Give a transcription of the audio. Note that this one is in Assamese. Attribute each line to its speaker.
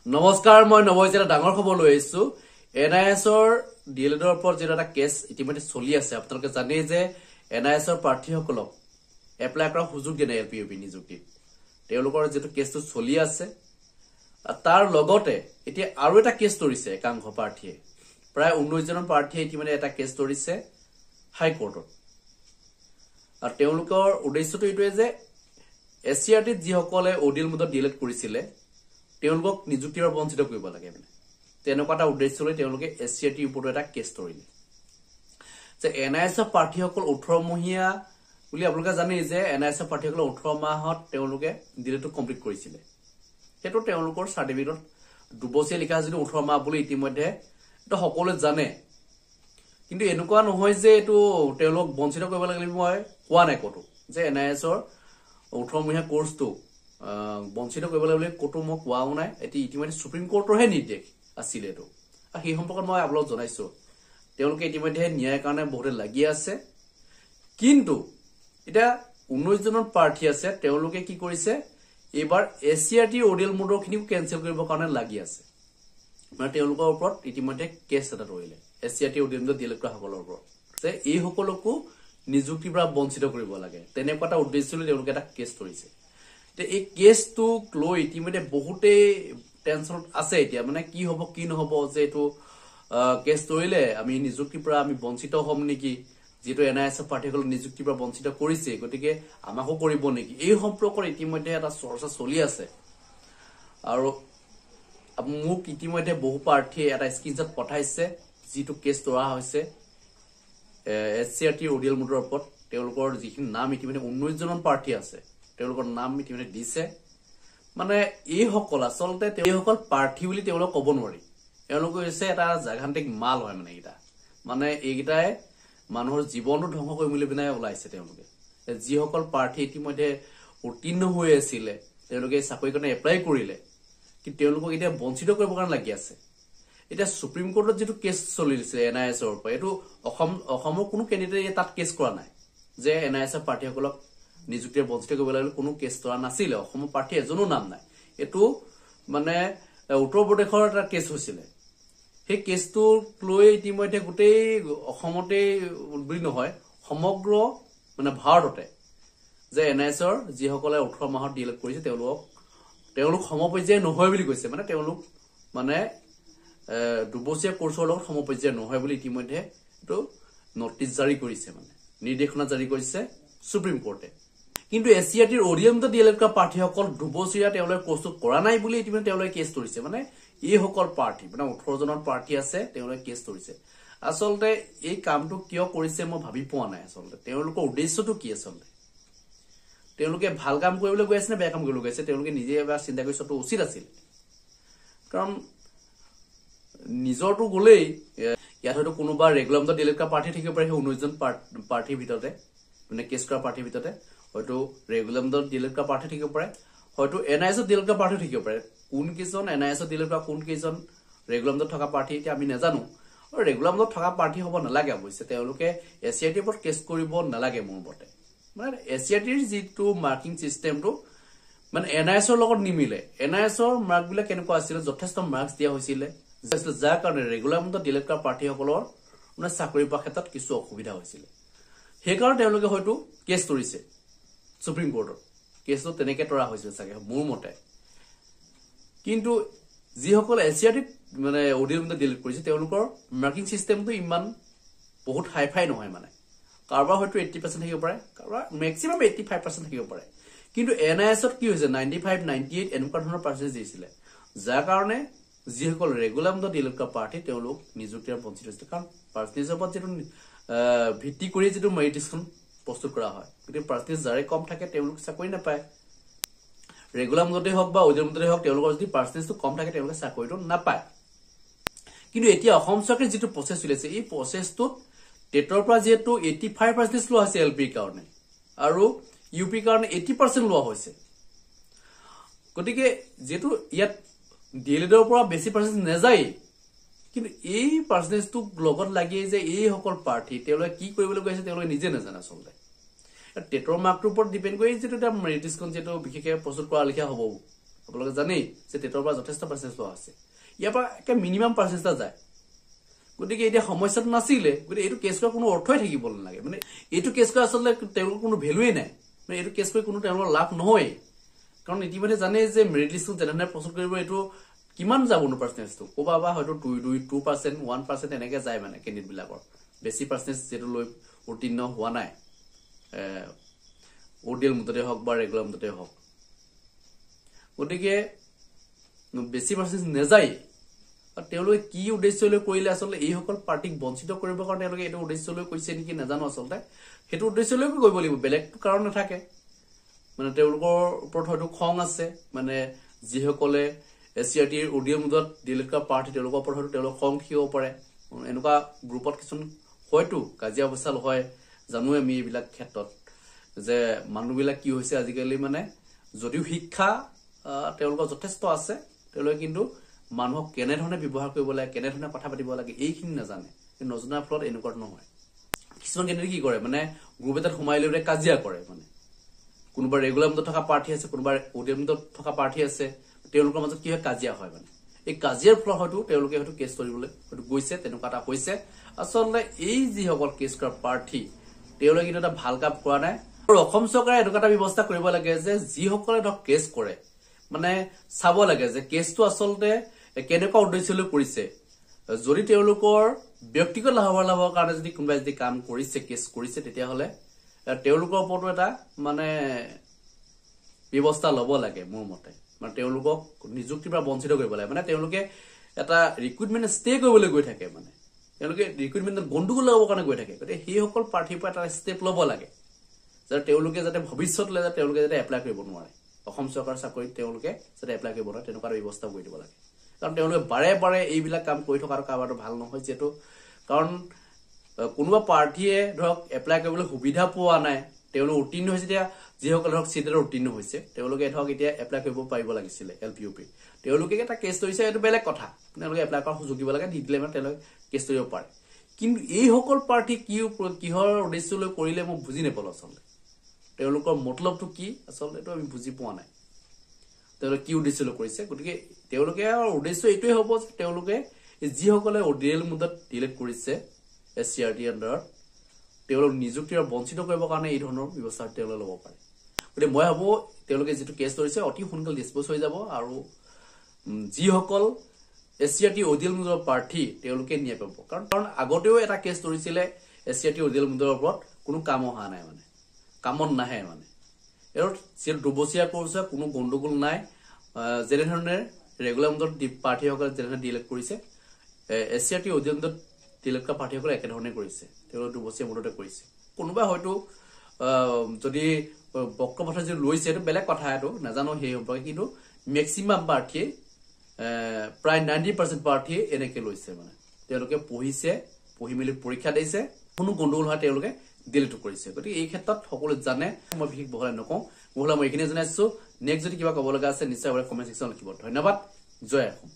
Speaker 1: নমস্কাৰ মই নৱজিত ডাঙৰ খবৰ লৈ আহিছো এনআইএছৰ ডিএলএডৰ ওপৰত যেটা এটা কেছ ইতিমধ্যে চলি আছে আপোনালোকে জানে যে এনআইএছৰ প্ৰাৰ্থীসকলক এপ্লাই কৰাৰ সুযোগ দিয়ে এলপিইউপি নিযুক্তি তেওঁলোকৰ যেটো কেছটো চলি আছে তাৰ লগতে এতিয়া আৰু এটা কেছ তৰিছে একাংশ প্ৰাৰ্থীয়ে প্ৰায় 19 জন প্ৰাৰ্থীয়ে ইতিমধ্যে এটা কেছ তৰিছে হাই কোৰ্টত আৰু তেওঁলোকৰ উদ্দেশ্যটো এইটোৱে যে এসচিআৰটিত যিসকলে ওডিএল মুদত ডিএলএড কৰিছিলে তেওঁলোকক নিযুক্তিৰ বঞ্চিত কৰিব লাগে মানে তেনেকুৱা এটা উদ্দেশ্য লৈ তেওঁলোকে এসচিআৰটিৰ ওপৰত এটা কেছ তৰিলে যে এনআইএছৰ প্ৰাৰ্থীসকল 18 মহীয়া বুলি আপোনালোকে জানে যে এনআইএছৰ প্ৰাৰ্থীসকল 18 মাহত তেওঁলোকে ডিএলএডটো কমপ্লিট কৰিছিলে হেতু তেওঁলোকৰ সাৰ্টিফিকেটত দুবছৰীয়া লিখা আছে 18 মাহ বুলি ইতিমধ্যে এটা সকলোৱে জানে কিন্তু এনেকুৱা নহয় যে এটো তেওঁলোক বঞ্চিত কৰিব লাগে মই কোৱা নাই কতো যে এনআইএছৰ 18 মহীয়া কোৰ্সটো বঞ্চিত কৰিব লাগে কতো মই কোৱাও নাই এটি ইতিমধ্যে সুপ্ৰিম কোৰ্টৰহে নিৰ্দেশ আছিল এটো আৰু সেই সম্পৰ্কত মই আপোনাক জনাইছো তেওঁলোকে ইতিমধ্যে ন্যায়ৰ কাৰণে বহুত লাগি আছে কিন্তু এটা 19 জনৰ প্ৰাৰ্থী আছে তেওঁলোকে কি কৰিছে এবাৰ এসচিআৰটি ওডিএল মোডৰ খিনিও কেনসেল কৰিবৰ কাৰণে লাগি আছে মানে তেওঁলোকৰ ওপৰত ইতিমধ্যে কেছ এটা ৰৈলে এসচিআৰটি ওডিএল মোডৰ ডিএলএড কৰা সকলৰ ওপৰত যে এই সকলকো নিযুক্তিৰ পৰা বঞ্চিত কৰিব লাগে তেনেকুৱা এটা উদ্দেশ্য লৈ তেওঁলোকে এটা কেছ তৰিছে তে এই কেছটো লৈ ইতিমধ্যে বহুতে টেনচনত আছে এতিয়া মানে কি হ'ব কি নহব যে এটো কেছ তৰিলে আমি নিযুক্তিৰ পৰা আমি বঞ্চিত হ'ম নেকি যেটো এনআইএছৰ প্ৰাৰ্থীসকল নিযুক্তিৰ পৰা বঞ্চিত কৰিছে গতিকে আমাকো কৰিব নেকি এই সম্পৰ্কৰ ইতিমধ্যে এটা চৰ্চা চলি আছে আৰু মোক ইতিমধ্যে বহু প্ৰাৰ্থীয়ে এটা স্ক্ৰিনশ্বট পঠাইছে যেটো কেছ তৰা হৈছে এসচিআৰটি ওডিএল মোডৰ ওপৰত তেওঁলোকৰ যিখিনি নাম ইতিমধ্যে 19 জন প্ৰাৰ্থী আছে তেওঁলোকৰ নাম ইতিমধ্যে দিছে মানে এই সকল আসলতে তেওঁলোকৰ প্ৰাৰ্থী বুলি তেওঁলোক ক'ব নোৱাৰি তেওঁলোক হৈছে এটা জাগান্তিক মাল হয় মানে এটা মানে এইগিটাই মানুহৰ জীৱনটো ধ্বংস কৰি বুলি বিনাই ওলাইছে তেওঁলোকে যি সকল প্ৰাৰ্থী ইতিমধ্যে উত্তীৰ্ণ হৈ আছিল তেওঁলোকে চাকৰি কাৰণে এপ্লাই কৰিলে কি তেওঁলোকক এতিয়া বঞ্চিত কৰিবৰ কাৰণে লাগি আছে এটা সুপ্ৰিম কোৰ্টত যেটো কেছ চলিছে এনআইএছৰ ওপৰত এটো অসমৰ কোনো ক্যান্ডিডেটে তাত কেছ কৰা নাই যে এনআইএছৰ প্ৰাৰ্থীসকলক নিযুক্তিৰ বঞ্চিত কৰিব লাগে কোনো কেছ তৰা নাছিল অসমৰ প্ৰাৰ্থী এজনো নাম নাই এটো মানে উত্তৰ প্ৰদেশৰ এটা কেছ হৈছিল সেই কেছটো লৈ ইতিমধ্যে গোটেই অসমতে বুলি নহয় সমগ্ৰ মানে ভাৰততে যে এনআইএছৰ যিসকলে 18 মাহত ডিএলএড কৰিছে তেওঁলোক সমপৰ্যায় নহয় বুলি কৈছে মানে তেওঁলোক মানে দুবছৰীয়া কোৰ্সৰ লগত সমপৰ্যায় নহয় বুলি ইতিমধ্যে এটো নোটিছ জাৰি কৰিছে মানে নিৰ্দেশনা জাৰি কৰিছে সুপ্ৰিম কোৰ্টে কিন্তু এসচিআৰটিৰ ওডিএল মোডত ডিএলএড কৰা প্ৰাৰ্থীসকল দুবছৰীয়া তেওঁলোকে কোৰ্সটো কৰা নাই বুলি ইতিমধ্যে তেওঁলোকে কেছ তৰিছে মানে এই সকল প্ৰাৰ্থী মানে 18 জনৰ প্ৰাৰ্থী আছে তেওঁলোকে কেছ তৰিছে আসলতে এই কামটো কিয় কৰিছে মই ভাবি পোৱা নাই আসলতে তেওঁলোকৰ উদ্দেশ্যটো কি আসলতে তেওঁলোকে ভাল কাম কৰিবলৈ গৈ আছে নে বেয়া কাম কৰিবলৈ গৈ আছে তেওঁলোকে নিজে এবাৰ চিন্তা কৰি চটো উচিত আছিল কাৰণ নিজৰটো গলেই ইয়াত হয়তো কোনোবা ৰেগুলাৰ মোডত ডিএলএড কৰা প্ৰাৰ্থী থাকিব পাৰে 19 জন প্ৰাৰ্থীৰ ভিতৰতে মানে কেছ কৰা প্ৰাৰ্থীৰ ভিতৰতে হয়তো ৰেগুলাৰ মোডত ডিএলএড কৰা প্ৰাৰ্থী থাকিব পাৰে হয়তো এনআইএছৰ ডিএলএড কৰা প্ৰাৰ্থী থাকিব পাৰে কোন কিজন এনআইএছৰ ডিএলএড কৰা কোন কিজন ৰেগুলাৰ মোডত থকা প্ৰাৰ্থী এতিয়া আমি নাজানো আৰু ৰেগুলাৰ মোডত থকা প্ৰাৰ্থী হ'ব নালাগে অৱশ্যে তেওঁলোকে এসচিআৰটিৰ ওপৰত কেছ কৰিব নালাগে মোৰ মতে মানে এসচিআৰটিৰ যেটো মাৰ্কিং সিস্টেমটো মানে এনআইএছৰ লগত নিমিলে এনআইএছৰ মাৰ্ক বিলাক কেনেকুৱা আছিল যথেষ্ট মাৰ্কস দিয়া হৈছিল যাৰ কাৰণে ৰেগুলাৰ মোডত ডিএলএড কৰা প্ৰাৰ্থীসকলৰ মানে চাকৰি পোৱাৰ ক্ষেত্ৰত কিছু অসুবিধা হৈছিল সেইকাৰণে তেওঁলোকে হয়তো কেছ তৰিছে সুপ্ৰিম কোৰ্টত কেছটো তেনেকে তৰা হৈছিল চাগে মোৰ মতে কিন্তু যিসকল এসচিআৰটিত মানে ওডিএল মোডত ডিএলএড কৰিছে তেওঁলোকৰ মাৰ্কিং সিস্টেমটো ইমান বহুত হাইফাই নহয় মানে কাৰোবাৰ হয়তো 80% থাকিব পাৰে কাৰোবাৰ ম্যাক্সিমাম 85% থাকিব পাৰে কিন্তু এনআইএছত কি হৈছে 95 98 এনেকুৱা ধৰণৰ পাৰ্চেন্টেজ দিছিলে যাৰ কাৰণে যিসকল ৰেগুলাৰ মোডত ডিএলএড কৰা প্ৰাৰ্থী তেওঁলোক নিযুক্তিৰ বঞ্চিত হৈছে কাৰণ পাৰ্চেন্টেজৰ ওপৰত যেটো ভিত্তি কৰি যেটো মেৰিটখন প্ৰস্তুত কৰা হয় কিন্তু পাৰ্চেন্টেজ যাৰে কম থাকে তেওঁলোক চাকৰি নাপায় ৰেগুলাৰ মোডতে হওক বা ওডিএল মোডতে হওক তেওঁলোকৰ যদি পাৰ্চেন্টেজটো কম থাকে তেওঁলোকে চাকৰিটো নাপায় কিন্তু এতিয়া অসম চৰকাৰে যেটো প্ৰসেস চলিছে এই প্ৰসেসটোত টেটৰ পৰা যেটো 85% লোৱা হৈছে এলপি কাৰণে আৰু ইউপি কাৰণে 80% লোৱা হৈছে গতিকে যেটো ইয়াত ডিএলএডৰ পৰা বেছি পাৰ্চেন্টেজ নেযায় কিন্তু এই পাৰ্চেন্টেজটো লগত লাগি যে এই সকল প্ৰাৰ্থী তেওঁলোকে কি কৰিবলৈ গৈছে তেওঁলোকে নিজে নাজানে আসলতে টেটৰ মাৰ্কটোৰ ওপৰত ডিপেন্ড কৰি যেটো এটা মেৰিটখন যেটো বিশেষকৈ প্ৰস্তুত কৰা লিখা হ'ব আপোনালোকে জানেই যে টেটৰ পৰা যথেষ্ট পাৰ্চেন্টেজ লোৱা আছে ইয়াৰ পৰা একে মিনিমাম পাৰ্চেন্টেজ যায় গতিকে এতিয়া সমস্যাটো নাছিলে গতিকে এইটো কেছ কৰা কোনো অৰ্থই থাকিব নালাগে মানে এইটো কেছ কৰা আচলতে তেওঁলোকৰ কোনো ভেলুৱে নাই মানে এইটো কেছ কৰি কোনো তেওঁলোকৰ লাভ নহয় কাৰণ ইতিমধ্যে জানে যে মেৰিট লিষ্টত যেনে প্ৰস্তুত কৰিব এইটো কিমান যাবনো পাৰ্চেন্টেজটো ক'বা বা হয়তো 2% 1% এনেকে যায় মানে কেণ্ডিডেট বিলাকৰ বেছি পাৰ্চেন্টেজ যেটো লৈ উত্তীৰ্ণ হোৱা নাই ওডিএল মুদতে হওক বা ৰেগুলাৰ মুদতে হওক গতিকে বেছি পাৰ্চেন্টেজ নেযায় তেওঁলোকে কি উদ্দেশ্য লৈ কৰিলে আচলতে এই সকল পাৰ্টিক বঞ্চিত কৰিবৰ কাৰণে তেওঁলোকে এইটো উদ্দেশ্য লৈ কৈছে নেকি নাজানো আচলতে সেইটো উদ্দেশ্য লৈ কৰিব লাগিব বেলেগ কাৰণ নাথাকে মানে তেওঁলোকৰ ওপৰত হয়তো খং আছে মানে যিসকলে এসচিআৰটিৰ ওডিএল মুদত ডিলিট কৰা পাৰ্টি তেওঁলোকৰ ওপৰত হয়তো তেওঁলোক খং খিব পাৰে এনেকুৱা গ্ৰুপত কিছুমান হয়তো কাজিয়া অৱস্থাল হয় জানো আমি এইবিলাক ক্ষেত্ৰত যে মানুহবিলাক কি হৈছে আজিকালি মানে যদিও শিক্ষা তেওঁলোকৰ যথেষ্ট আছে তেওঁলোকে কিন্তু মানুহক কেনে ধৰণে ব্যৱহাৰ কৰিব লাগে কেনে ধৰণে কথা পাতিব লাগে এইখিনি নাজানে নজনাৰ ফলত এনেকুৱা নহয় কিছুমান কেনেকৈ কি কৰে মানে গ্ৰুপ এটাত সোমাই লৈ কাজিয়া কৰে মানে কোনোবা ৰেগুলাৰ মুদত থকা পাৰ্টি আছে কোনোবা ওডিএল মুদত থকা পাৰ্টি আছে তেওঁলোকৰ মাজত কি হয় কাজিয়া হয় মানে এই কাজিয়াৰ ফলত হয়তো তেওঁলোকে হয়তো কেছ কৰিবলৈ হয়তো গৈছে তেনেকুৱা এটা হৈছে আচলতে এই যিসকল কেছ কৰা প্ৰাৰ্থী তেওঁলোকে কিন্তু এটা ভাল কাম কৰা নাই আৰু অসম চৰকাৰে এনেকুৱা এটা ব্যৱস্থা কৰিব লাগে যে যিসকলে ধৰক কেছ কৰে মানে চাব লাগে যে কেছটো আচলতে কেনেকুৱা উদ্দেশ্য লৈ কৰিছে যদি তেওঁলোকৰ ব্যক্তিগত লাভৰ কাৰণে যদি কোনোবাই যদি কাম কৰিছে কেছ কৰিছে তেতিয়াহ'লে তেওঁলোকৰ ওপৰতো এটা মানে ব্যৱস্থা ল'ব লাগে মোৰ মতে মানে তেওঁলোকক নিযুক্তিৰ পৰা বঞ্চিত কৰিব লাগে মানে তেওঁলোকে এটা ৰিক্ৰুটমেন্ট ষ্টে কৰিবলৈ গৈ থাকে মানে তেওঁলোকে ৰিক্ৰুটমেন্টত গণ্ডগোল লগাবৰ কাৰণে গৈ থাকে গতিকে সেইসকল প্ৰাৰ্থীৰ পৰা এটা ষ্টেপ ল'ব লাগে যাতে তেওঁলোকে যাতে ভৱিষ্যতলৈ যাতে তেওঁলোকে যাতে এপ্লাই কৰিব নোৱাৰে অসম চৰকাৰৰ চাকৰিত তেওঁলোকে যাতে এপ্লাই কৰিব নোৱাৰে তেনেকুৱা ব্যৱস্থা কৰি দিব লাগে কাৰণ তেওঁলোকে বাৰে বাৰে এইবিলাক কাম কৰি থকাৰ কাৰবাৰটো ভাল নহয় যেটো কাৰণ কোনোবা প্ৰাৰ্থীয়ে ধৰক এপ্লাই কৰিবলৈ সুবিধা পোৱা নাই তেওঁলোক উত্তীৰ্ণ হৈছে এতিয়া যিসকল ধৰক চিটেৰ উত্তীৰ্ণ হৈছে তেওঁলোকে ধৰক এতিয়া এপ্লাই কৰিব পাৰিব লাগিছিল এলপিইউপি তেওঁলোকে এটা কেছ লৈছে এইটো বেলেগ কথা তেওঁলোকে এপ্লাই কৰাৰ সুযোগ দিব লাগে দিলে মানে তেওঁলোকে কেছ কৰিব পাৰে কিন্তু এই সকল প্ৰাৰ্থী কিহৰ উদ্দেশ্য লৈ কৰিলে মই বুজি নাপালো আচলতে তেওঁলোকৰ মতলবটো কি আচলতে এইটো আমি বুজি পোৱা নাই তেওঁলোকে কি উদ্দেশ্য লৈ কৰিছে গতিকে তেওঁলোকে উদ্দেশ্য এইটোৱে হ'ব যে তেওঁলোকে যিসকলে ওডিএল মুদত ডিলিট কৰিছে এসচিআৰটি আন্ডাৰত তেওঁলোক নিযুক্তিৰ বঞ্চিত কৰিবৰ কাৰণে এই ধৰণৰ ব্যৱস্থা তেওঁলোকে ল'ব পাৰে গতিকে মই ভাবো তেওঁলোকে যেটো কেছ লৈছে অতি সোনকালে ডিসপোজ হৈ যাব আৰু যিসকল এসচিআৰটি ওডিএল মুদৰ প্ৰাৰ্থী তেওঁলোকে নিয়ে পাব কাৰণ আগতেও এটা কেছ ধৰিছিলে এসচিআৰটি ওডিএল মুদৰ ওপৰত কোনো কাম অহা নাই মানে কামত নাহে মানে এৰ যেটো দুবছৰীয়া কোৰ্স কোনো গণ্ডগোল নাই যেনে ধৰণে ৰেগুলাৰ মুদত প্ৰাৰ্থীসকলে যেনে ডিলিট কৰিছে এসচিআৰটি ওডিএল মুদত ডিলিট কৰা প্ৰাৰ্থীসকলে একে ধৰণে কৰিছে তেওঁলোকে দুবছৰীয়া মুদতে কৰিছে কোনোবা হয়তো যদি বক্তব্য যদি লৈছে এটা বেলেগ কথা এটো নাজানো সেই সম্পৰ্কে কিন্তু ম্যাক্সিমাম প্ৰাৰ্থী প্ৰায় 90% প্ৰাৰ্থী এনেকে লৈছে মানে তেওঁলোকে পঢ়ি মেলি পৰীক্ষা দিছে কোনো গণ্ডগোল হয় তেওঁলোকে ডিলিট কৰিছে গতিকে এই ক্ষেত্ৰত সকলো জানে মই বিশেষ বহলাই নকওঁ মই এইখিনি জনাইছো নেক্সট যদি কিবা ক'ব লগা আছে নিশ্চয় কমেন্ট সেকশন লিখিব ধন্যবাদ জয় অসম।